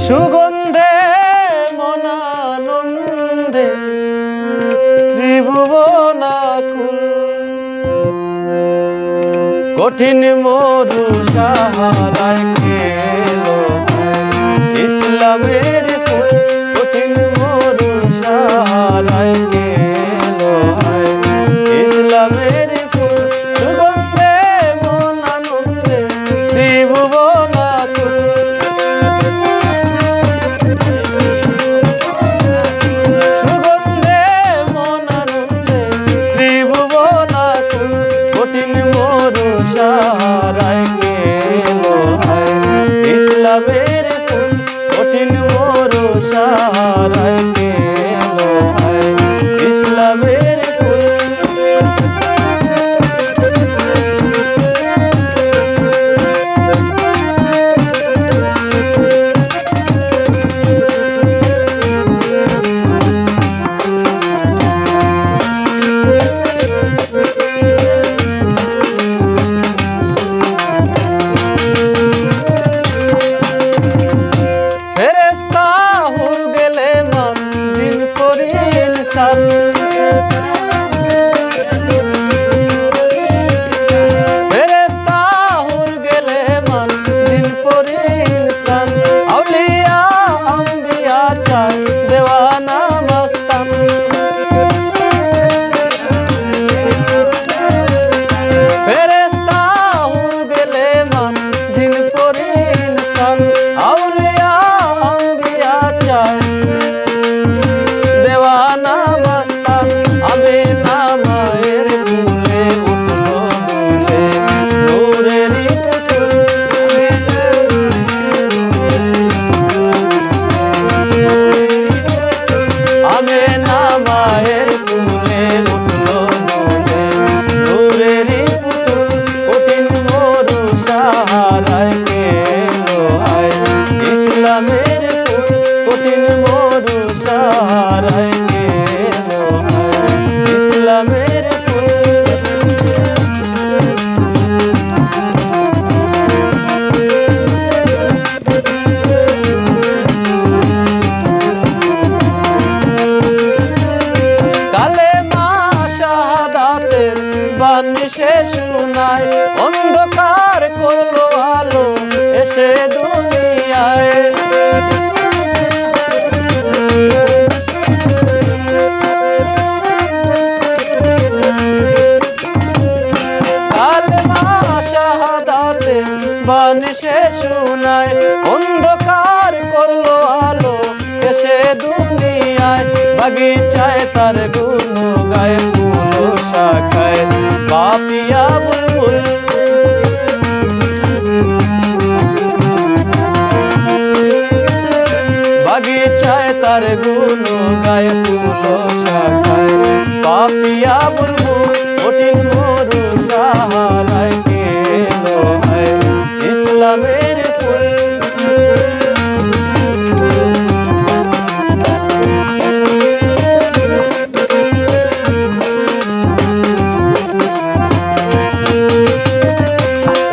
সুগন্ধে মনানন্দে ত্রিভুবনাকুল কঠিন মরু সাহারায় খেলো ইসলামের ফুল কঠিন মরু সাহারায় খেলো ইসলামের ফুল সুগন্ধে মনানন্দে ত্রিভুবনাকুল সুগন্ধে মনানন্দে ত্রিভুবনাকুল কঠিন মরু সাহারায় খেলো ইসলামের ফুল কঠিন মরু সাহারায় খেলো ইসলামের ফুল ফেরেশতা হুর গেলে মান দিন করি ইনসান ফেরেশতা হুর গেলে মান দিন করি ইনসান আউলিয়া আম্বিয়া চায় দেওয়ানা মস্তান ফেরেশতা হুর গেলে মান দিন করি ইনসান আউলিয়া আম্বিয়া চায় দেওয়ানা মস্তান আমি নামায়ের কুলে উঠলো দুলে নূরেরই পুতুল আমি নামায়ের কুলে উঠলো দুলে নূরেরই পুতুল কঠিন মরু সাহারায় খেলো ইসলামের ফুল কঠিন মরু সাহারায় খেলো ইসলামের ফুল কালেমা শাহাদাতের বাণী সে শোনায় অন্ধকার করলো আলো এসে দুনিয়ায় কালেমা শাহাদাতের বাণী সে শোনায় অন্ধকার করলো আলো এসে দুনিয়ায় বাগিচায় তার গুণ গায়ে ফুল শাখায় পাপিয়া বুলবুল বাগিচায় তার গুণ গায়ে ফুল শাখায় পাপিয়া বুলবুল কঠিন মরু সাহারায় খেলো ইসলামের ফুল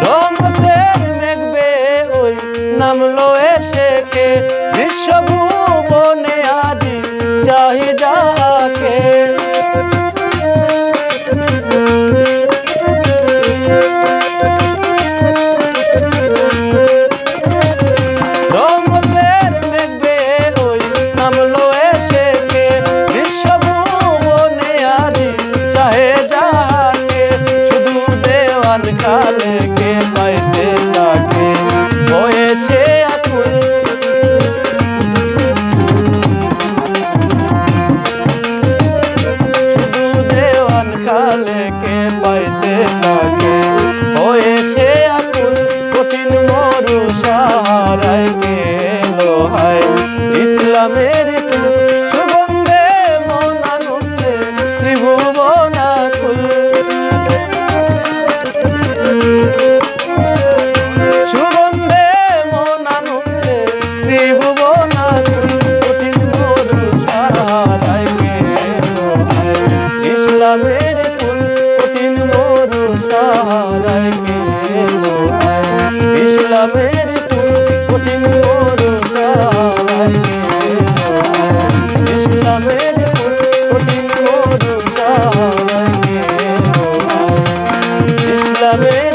রহমতের মেঘ বেয়ে ওই নামলো এসে কে বিশ্বভুবনে আজি চাহি যাকে গোলামের